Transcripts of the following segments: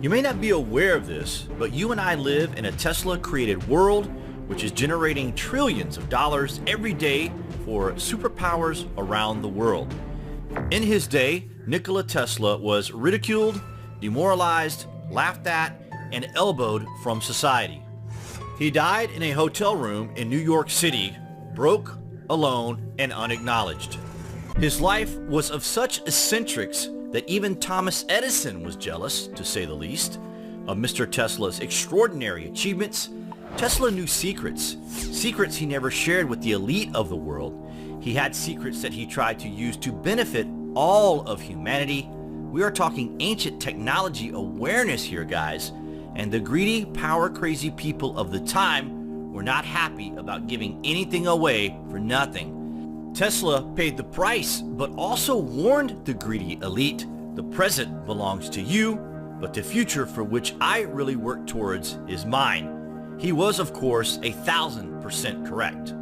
You may not be aware of this, but you and I live in a Tesla-created world which is generating trillions of dollars every day for superpowers around the world. In his day, Nikola Tesla was ridiculed, demoralized, laughed at, and elbowed from society. He died in a hotel room in New York City, broke, alone, and unacknowledged. His life was of such eccentrics that even Thomas Edison was jealous, to say the least, of Mr. Tesla's extraordinary achievements. Tesla knew secrets he never shared with the elite of the world. He had secrets that he tried to use to benefit all of humanity. We are talking ancient technology awareness here, guys, and the greedy, power-crazy people of the time were not happy about giving anything away for nothing. Tesla paid the price, but also warned the greedy elite, the present belongs to you, but the future for which I really work towards is mine. He was, of course, 1,000% correct.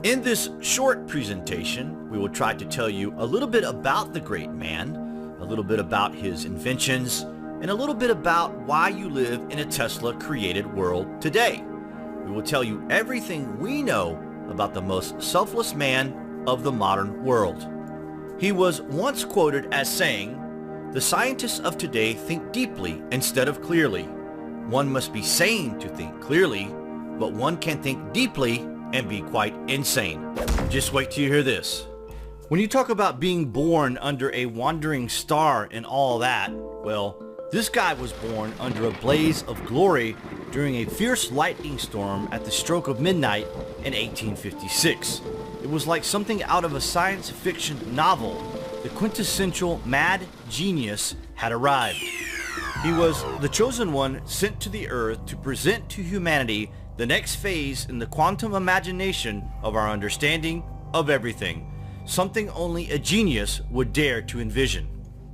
In this short presentation, we will try to tell you a little bit about the great man, a little bit about his inventions, and a little bit about why you live in a Tesla-created world today. We will tell you everything we know about the most selfless man of the modern world. He was once quoted as saying, "The scientists of today think deeply instead of clearly. One must be sane to think clearly, but one can think deeply and be quite insane." Just wait till you hear this. When you talk about being born under a wandering star and all that, well, this guy was born under a blaze of glory during a fierce lightning storm at the stroke of midnight in 1856. It was like something out of a science fiction novel. The quintessential mad genius had arrived. He was the chosen one sent to the earth to present to humanity the next phase in the quantum imagination of our understanding of everything, something only a genius would dare to envision.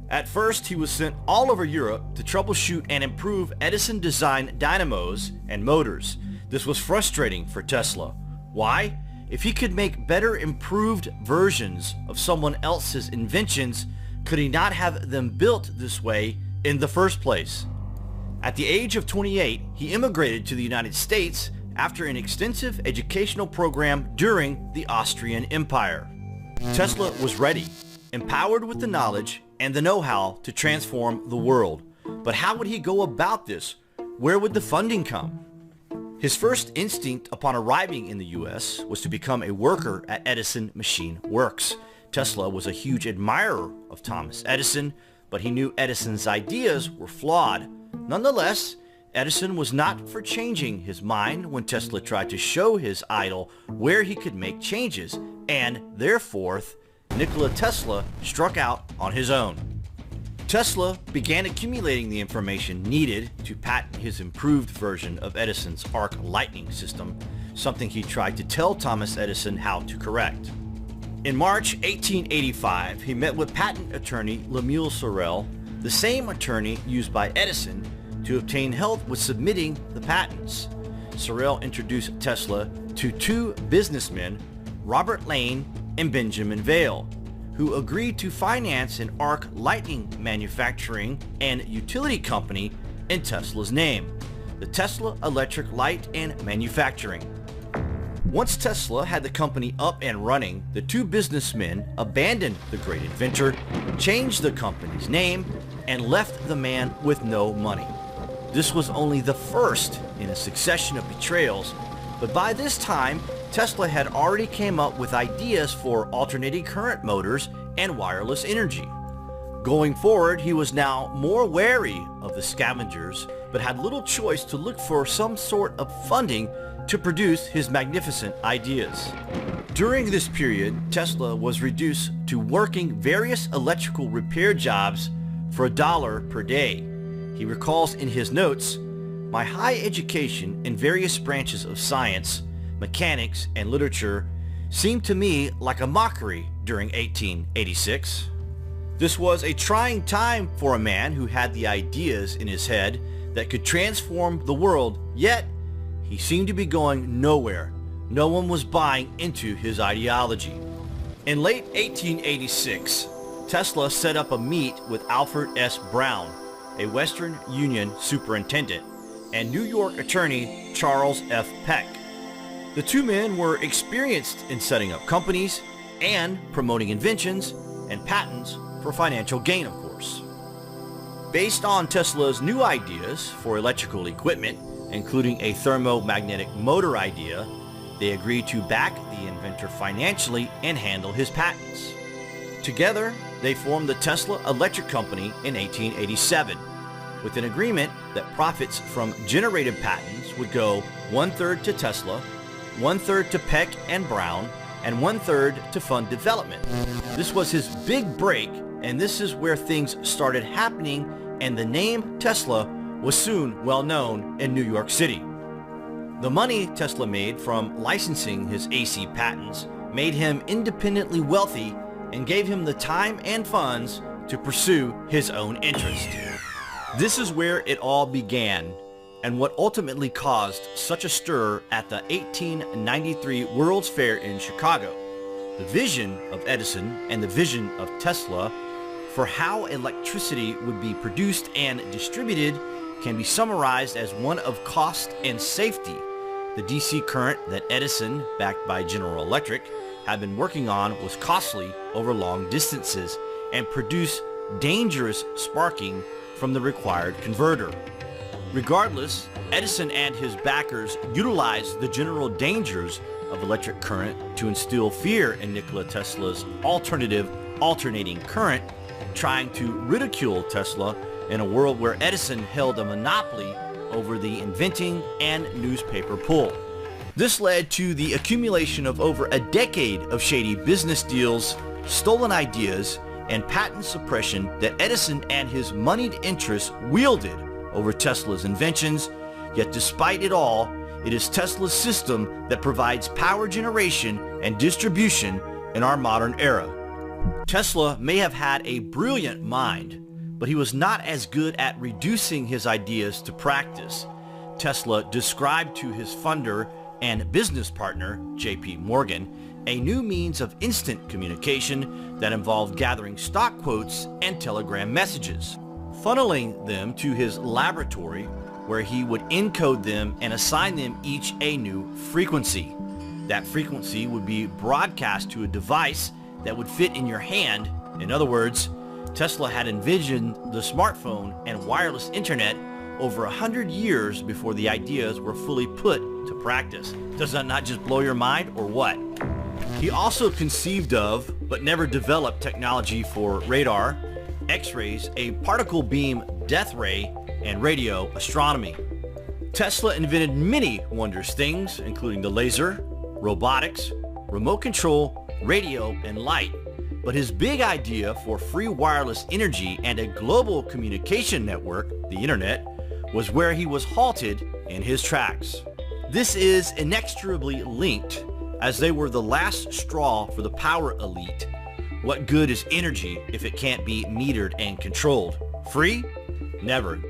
At first, he was sent all over Europe to troubleshoot and improve Edison-designed dynamos and motors. This was frustrating for Tesla. Why? If he could make better improved versions of someone else's inventions, could he not have them built this way in the first place? At the age of 28, he immigrated to the United States after an extensive educational program during the Austrian Empire. Tesla was ready, empowered with the knowledge and the know-how to transform the world. But how would he go about this? Where would the funding come? His first instinct upon arriving in the US was to become a worker at Edison Machine Works. Tesla was a huge admirer of Thomas Edison, but he knew Edison's ideas were flawed. Nonetheless, Edison was not for changing his mind when Tesla tried to show his idol where he could make changes, and therefore, Nikola Tesla struck out on his own. Tesla began accumulating the information needed to patent his improved version of Edison's arc lightning system, something he tried to tell Thomas Edison how to correct. In March 1885, he met with patent attorney Lemuel Sorel, the same attorney used by Edison, to obtain help with submitting the patents. Sorel introduced Tesla to two businessmen, Robert Lane and Benjamin Vail, who agreed to finance an arc lightning manufacturing and utility company in Tesla's name, the Tesla Electric Light and Manufacturing. Once Tesla had the company up and running, the two businessmen abandoned the great inventor, changed the company's name, and left the man with no money. This was only the first in a succession of betrayals, but by this time, Tesla had already came up with ideas for alternating current motors and wireless energy. Going forward, he was now more wary of the scavengers, but had little choice to look for some sort of funding to produce his magnificent ideas. During this period, Tesla was reduced to working various electrical repair jobs for $1 per day. He recalls in his notes, "My high education in various branches of science, mechanics, and literature seemed to me like a mockery during 1886. This was a trying time for a man who had the ideas in his head that could transform the world, yet he seemed to be going nowhere. No one was buying into his ideology." In late 1886, Tesla set up a meet with Alfred S. Brown, a Western Union superintendent, and New York attorney Charles F. Peck. The two men were experienced in setting up companies and promoting inventions and patents for financial gain, of course. Based on Tesla's new ideas for electrical equipment, including a thermomagnetic motor idea, they agreed to back the inventor financially and handle his patents. Together, they formed the Tesla Electric Company in 1887, with an agreement that profits from generated patents would go 1/3 to Tesla, 1/3 to Peck and Brown, and 1/3 to fund development. This was his big break, and this is where things started happening, and the name Tesla was soon well known in New York City. The money Tesla made from licensing his AC patents made him independently wealthy and gave him the time and funds to pursue his own interest. This is where it all began, and what ultimately caused such a stir at the 1893 World's Fair in Chicago. The vision of Edison and the vision of Tesla for how electricity would be produced and distributed can be summarized as one of cost and safety. The DC current that Edison, backed by General Electric, had been working on was costly over long distances and produced dangerous sparking from the required converter. Regardless, Edison and his backers utilized the general dangers of electric current to instill fear in Nikola Tesla's alternative alternating current, trying to ridicule Tesla in a world where Edison held a monopoly over the inventing and newspaper pull. This led to the accumulation of over a decade of shady business deals, stolen ideas, and patent suppression that Edison and his moneyed interests wielded over Tesla's inventions. Yet despite it all, it is Tesla's system that provides power generation and distribution in our modern era. Tesla may have had a brilliant mind, but he was not as good at reducing his ideas to practice. Tesla described to his funder and business partner, J.P. Morgan, a new means of instant communication that involved gathering stock quotes and telegram messages, funneling them to his laboratory where he would encode them and assign them each a new frequency. That frequency would be broadcast to a device that would fit in your hand. In other words, Tesla had envisioned the smartphone and wireless internet over 100 years before the ideas were fully put to practice. Does that not just blow your mind, or what? He also conceived of, but never developed, technology for radar, X-rays, a particle beam death ray, and radio astronomy. Tesla invented many wondrous things, including the laser, robotics, remote control, radio, and light. But his big idea for free wireless energy and a global communication network, the internet, was where he was halted in his tracks. This is inextricably linked, as they were the last straw for the power elite. What good is energy if it can't be metered and controlled? Free? Never.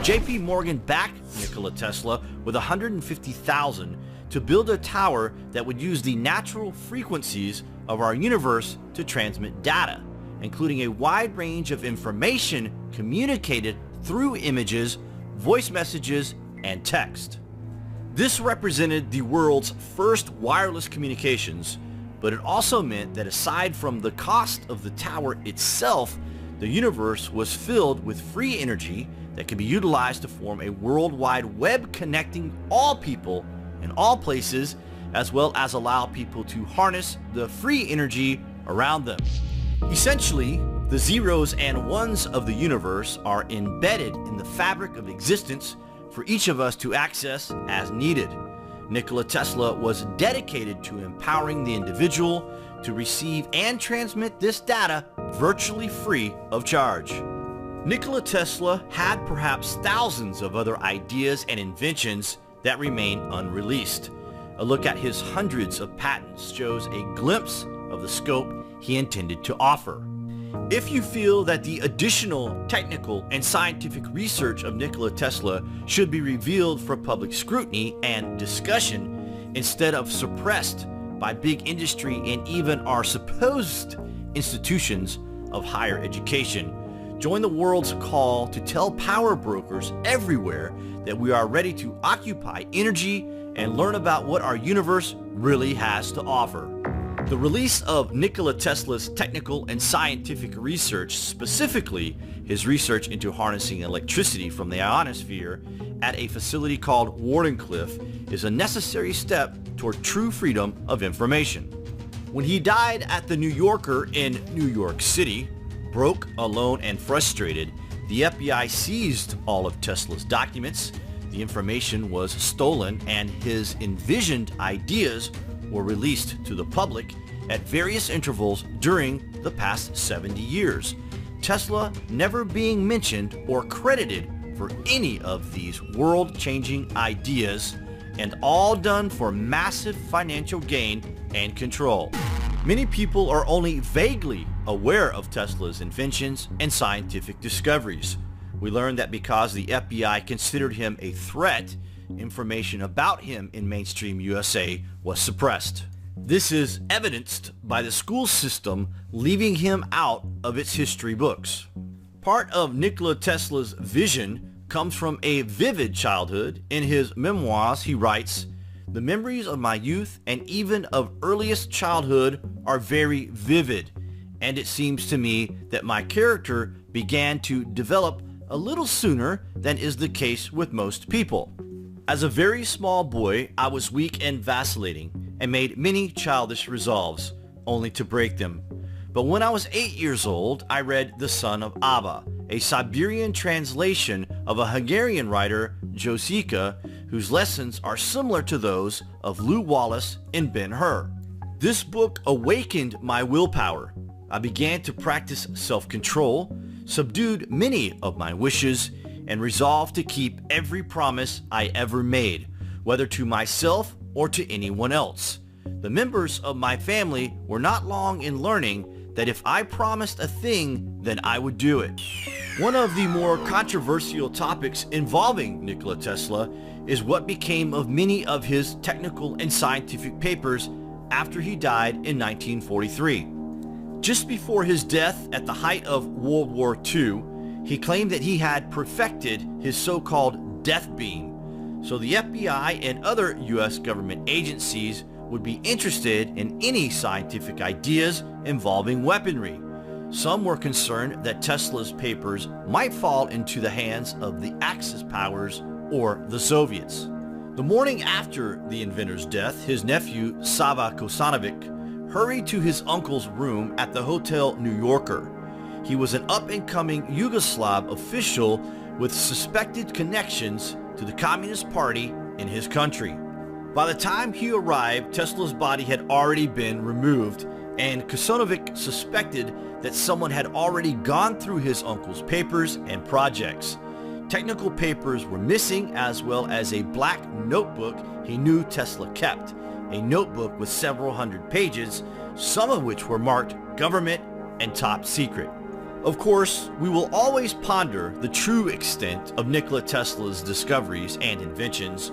J.P. Morgan backed Nikola Tesla with $150,000 to build a tower that would use the natural frequencies of our universe to transmit data, including a wide range of information communicated through images, voice messages, and text. This represented the world's first wireless communications, but it also meant that aside from the cost of the tower itself, the universe was filled with free energy that could be utilized to form a worldwide web connecting all people in all places, as well as allow people to harness the free energy around them. Essentially, the zeros and ones of the universe are embedded in the fabric of existence for each of us to access as needed. Nikola Tesla was dedicated to empowering the individual to receive and transmit this data virtually free of charge. Nikola Tesla had perhaps thousands of other ideas and inventions that remain unreleased. A look at his hundreds of patents shows a glimpse of the scope he intended to offer. If you feel that the additional technical and scientific research of Nikola Tesla should be revealed for public scrutiny and discussion instead of suppressed by big industry and even our supposed institutions of higher education, Join the world's call to tell power brokers everywhere that we are ready to occupy energy and learn about what our universe really has to offer. The release of Nikola Tesla's technical and scientific research, specifically his research into harnessing electricity from the ionosphere at a facility called Wardenclyffe, is a necessary step toward true freedom of information. When he died at the New Yorker in New York City, broke, alone, and frustrated, the FBI seized all of Tesla's documents. The information was stolen and his envisioned ideas were released to the public at various intervals during the past 70 years. Tesla never being mentioned or credited for any of these world-changing ideas, and all done for massive financial gain and control. Many people are only vaguely aware of Tesla's inventions and scientific discoveries. We learned that because the FBI considered him a threat, information about him in mainstream USA was suppressed. This is evidenced by the school system leaving him out of its history books. Part of Nikola Tesla's vision comes from a vivid childhood. In his memoirs, he writes, "The memories of my youth and even of earliest childhood are very vivid, and it seems to me that my character began to develop a little sooner than is the case with most people. As a very small boy, I was weak and vacillating, and made many childish resolves, only to break them. But when I was 8 years old, I read The Son of Abba, a Siberian translation of a Hungarian writer, Josika, whose lessons are similar to those of Lew Wallace and Ben-Hur. This book awakened my willpower. I began to practice self-control, subdued many of my wishes, and resolved to keep every promise I ever made, whether to myself or to anyone else. The members of my family were not long in learning that if I promised a thing, then I would do it." One of the more controversial topics involving Nikola Tesla is what became of many of his technical and scientific papers after he died in 1943. Just before his death at the height of World War II, he claimed that he had perfected his so-called death beam, so the FBI and other U.S. government agencies would be interested in any scientific ideas involving weaponry. Some were concerned that Tesla's papers might fall into the hands of the Axis powers or the Soviets. The morning after the inventor's death, his nephew, Sava Kosanovic, hurried to his uncle's room at the Hotel New Yorker. He was an up-and-coming Yugoslav official with suspected connections to the Communist Party in his country. By the time he arrived, Tesla's body had already been removed, and Kosanovic suspected that someone had already gone through his uncle's papers and projects. Technical papers were missing, as well as a black notebook he knew Tesla kept, a notebook with several hundred pages, some of which were marked government and top secret. Of course, we will always ponder the true extent of Nikola Tesla's discoveries and inventions.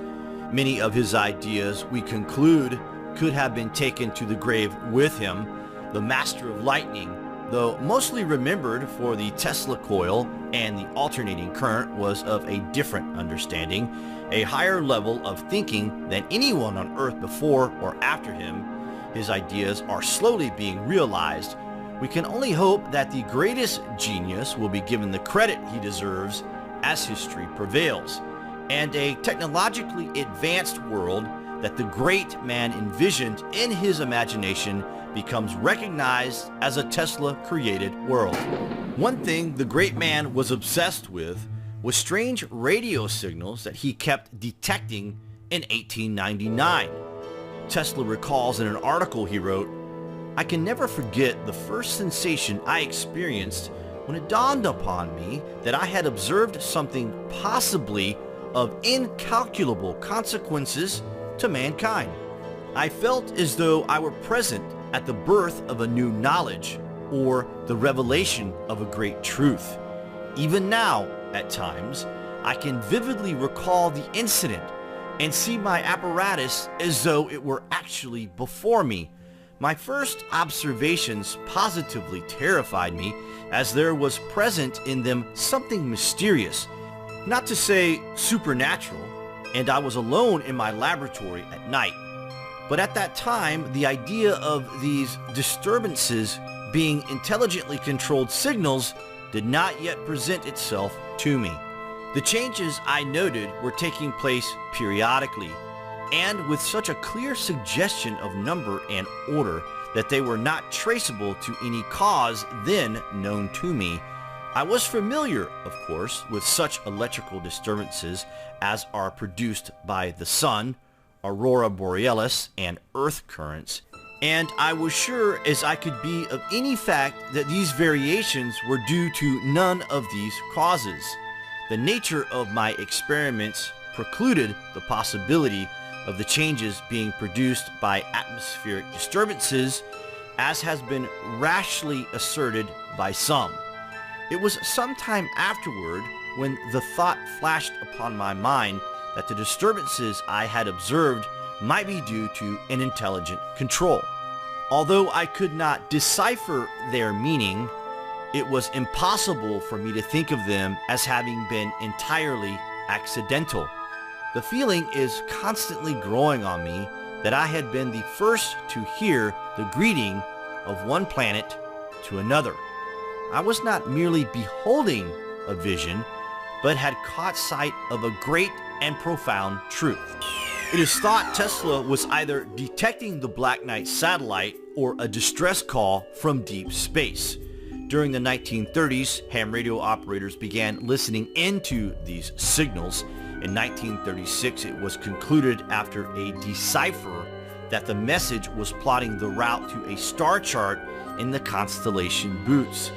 Many of his ideas, we conclude, could have been taken to the grave with him. The master of lightning, though mostly remembered for the Tesla coil and the alternating current, was of a different understanding, a higher level of thinking than anyone on Earth before or after him. His ideas are slowly being realized. We can only hope that the greatest genius will be given the credit he deserves as history prevails, and a technologically advanced world that the great man envisioned in his imagination becomes recognized as a Tesla-created world. One thing the great man was obsessed with was strange radio signals that he kept detecting in 1899. Tesla recalls in an article he wrote, "I can never forget the first sensation I experienced when it dawned upon me that I had observed something possibly of incalculable consequences to mankind. I felt as though I were present at the birth of a new knowledge or the revelation of a great truth. Even now, at times, I can vividly recall the incident and see my apparatus as though it were actually before me. My first observations positively terrified me, as there was present in them something mysterious, not to say supernatural, and I was alone in my laboratory at night. But at that time, the idea of these disturbances being intelligently controlled signals did not yet present itself to me. The changes I noted were taking place periodically, and with such a clear suggestion of number and order that they were not traceable to any cause then known to me. I was familiar, of course, with such electrical disturbances as are produced by the sun, aurora borealis, and earth currents, and I was sure as I could be of any fact that these variations were due to none of these causes. The nature of my experiments precluded the possibility of the changes being produced by atmospheric disturbances, as has been rashly asserted by some. It was some time afterward when the thought flashed upon my mind that the disturbances I had observed might be due to an intelligent control. Although I could not decipher their meaning, it was impossible for me to think of them as having been entirely accidental. The feeling is constantly growing on me that I had been the first to hear the greeting of one planet to another. I was not merely beholding a vision, but had caught sight of a great and profound truth. It is thought Tesla was either detecting the Black Knight satellite or a distress call from deep space. During the 1930s, ham radio operators began listening into these signals. In 1936, it was concluded after a decipher that the message was plotting the route to a star chart in the constellation Bootes.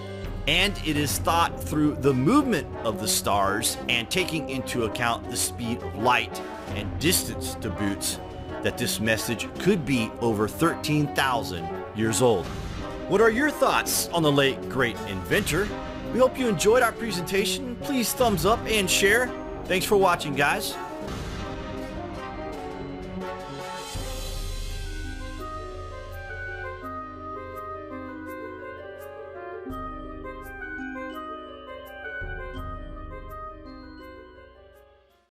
And it is thought through the movement of the stars and taking into account the speed of light and distance to Bootes that this message could be over 13,000 years old. What are your thoughts on the late great inventor? We hope you enjoyed our presentation. Please thumbs up and share. Thanks for watching, guys.